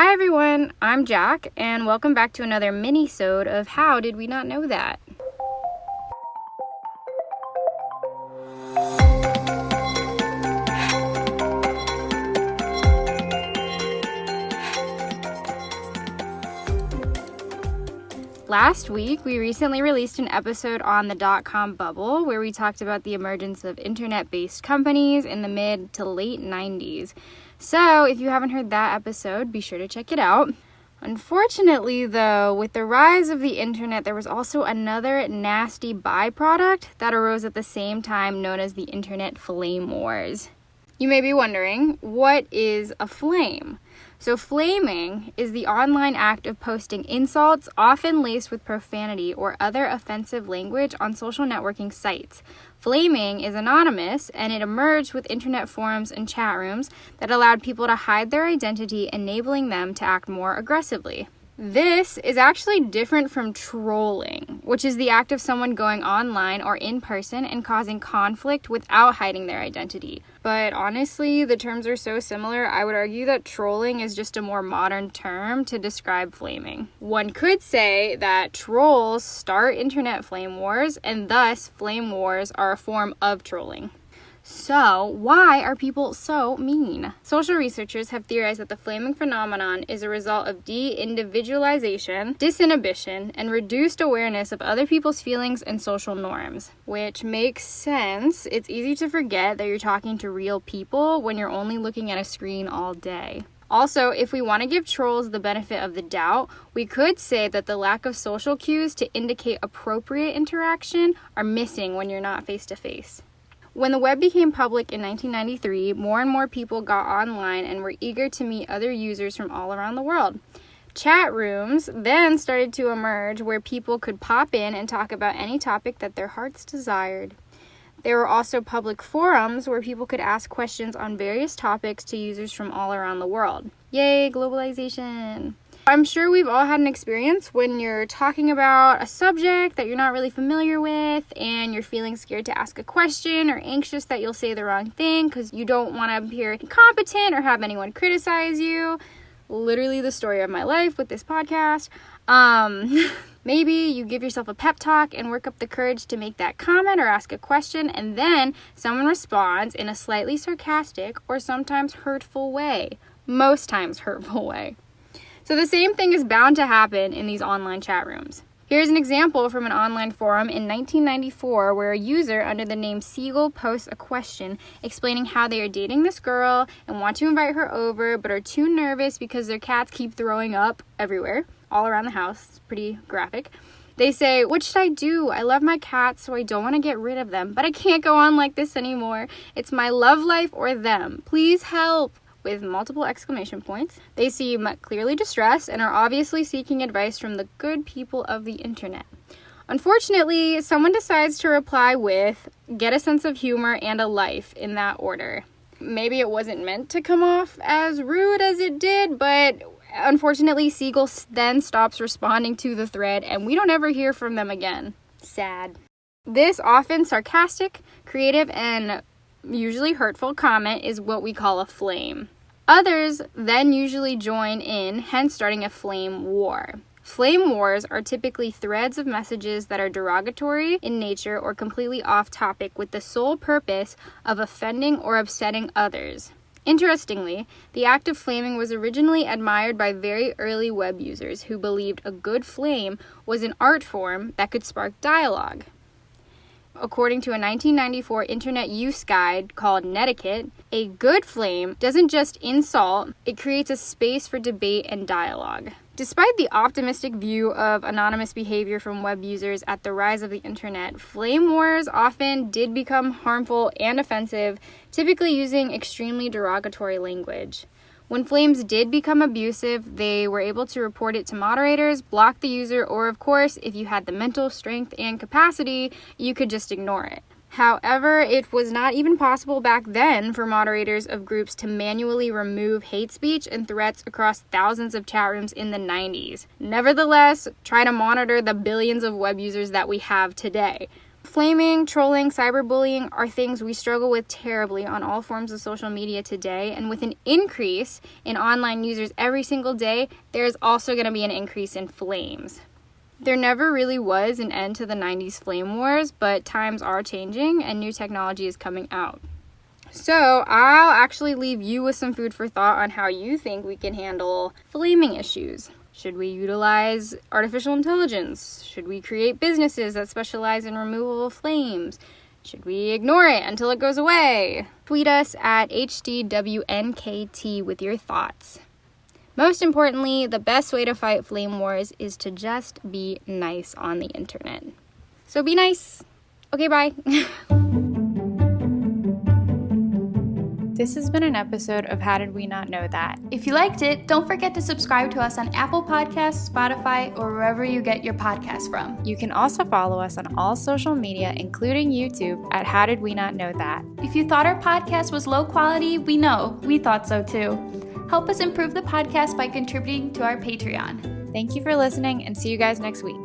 Hi everyone, I'm Jack, and welcome back to another Minisode of How Did We Not Know That? Last week, we recently released an episode on the dot-com bubble where we talked about the emergence of internet-based companies in the mid to late 90s. So, if you haven't heard that episode, be sure to check it out. Unfortunately, though, with the rise of the internet, there was also another nasty byproduct that arose at the same time, known as the Internet Flame Wars. You may be wondering, what is a flame? So flaming is the online act of posting insults, often laced with profanity or other offensive language on social networking sites. Flaming is anonymous, and it emerged with internet forums and chat rooms that allowed people to hide their identity, enabling them to act more aggressively. This is actually different from trolling, which is the act of someone going online or in person and causing conflict without hiding their identity. But honestly, the terms are so similar, I would argue that trolling is just a more modern term to describe flaming. One could say that trolls start internet flame wars, and thus flame wars are a form of trolling. So, why are people so mean? Social researchers have theorized that the flaming phenomenon is a result of de-individualization, disinhibition, and reduced awareness of other people's feelings and social norms. Which makes sense. It's easy to forget that you're talking to real people when you're only looking at a screen all day. Also, if we want to give trolls the benefit of the doubt, we could say that the lack of social cues to indicate appropriate interaction are missing when you're not face-to-face. When the web became public in 1993, more and more people got online and were eager to meet other users from all around the world. Chat rooms then started to emerge where people could pop in and talk about any topic that their hearts desired. There were also public forums where people could ask questions on various topics to users from all around the world. Yay, globalization! I'm sure we've all had an experience when you're talking about a subject that you're not really familiar with and you're feeling scared to ask a question or anxious that you'll say the wrong thing because you don't want to appear incompetent or have anyone criticize you. Literally the story of my life with this podcast. Maybe you give yourself a pep talk and work up the courage to make that comment or ask a question, and then someone responds in a slightly sarcastic or sometimes hurtful way. Most times hurtful way. So the same thing is bound to happen in these online chat rooms. Here's an example from an online forum in 1994 where a user under the name Siegel posts a question explaining how they are dating this girl and want to invite her over but are too nervous because their cats keep throwing up everywhere, all around the house. It's pretty graphic. They say, "What should I do? I love my cats, so I don't want to get rid of them, but I can't go on like this anymore. It's my love life or them. Please help," with multiple exclamation points. They seem clearly distressed and are obviously seeking advice from the good people of the internet. Unfortunately, someone decides to reply with, "Get a sense of humor and a life," in that order. Maybe it wasn't meant to come off as rude as it did, but unfortunately, Siegel then stops responding to the thread and we don't ever hear from them again. Sad. This often sarcastic, creative, and usually hurtful comment is what we call a flame. Others then usually join in, hence starting a flame war. Flame wars are typically threads of messages that are derogatory in nature or completely off topic with the sole purpose of offending or upsetting others. Interestingly, the act of flaming was originally admired by very early web users who believed a good flame was an art form that could spark dialogue. According to a 1994 internet use guide called Netiquette, a good flame doesn't just insult, it creates a space for debate and dialogue. Despite the optimistic view of anonymous behavior from web users at the rise of the internet, flame wars often did become harmful and offensive, typically using extremely derogatory language. When flames did become abusive, they were able to report it to moderators, block the user, or of course, if you had the mental strength and capacity, you could just ignore it. However, it was not even possible back then for moderators of groups to manually remove hate speech and threats across thousands of chat rooms in the 90s. Nevertheless, try to monitor the billions of web users that we have today. Flaming, trolling, cyberbullying are things we struggle with terribly on all forms of social media today, and with an increase in online users every single day, there's also going to be an increase in flames. There never really was an end to the 90s flame wars, but times are changing and new technology is coming out. So I'll actually leave you with some food for thought on how you think we can handle flaming issues. Should we utilize artificial intelligence? Should we create businesses that specialize in removal of flames? Should we ignore it until it goes away? Tweet us at HDWNKT with your thoughts. Most importantly, the best way to fight flame wars is to just be nice on the internet. So be nice. Okay, bye. This has been an episode of How Did We Not Know That? If you liked it, don't forget to subscribe to us on Apple Podcasts, Spotify, or wherever you get your podcasts from. You can also follow us on all social media, including YouTube, at How Did We Not Know That? If you thought our podcast was low quality, we know. We thought so too. Help us improve the podcast by contributing to our Patreon. Thank you for listening, and see you guys next week.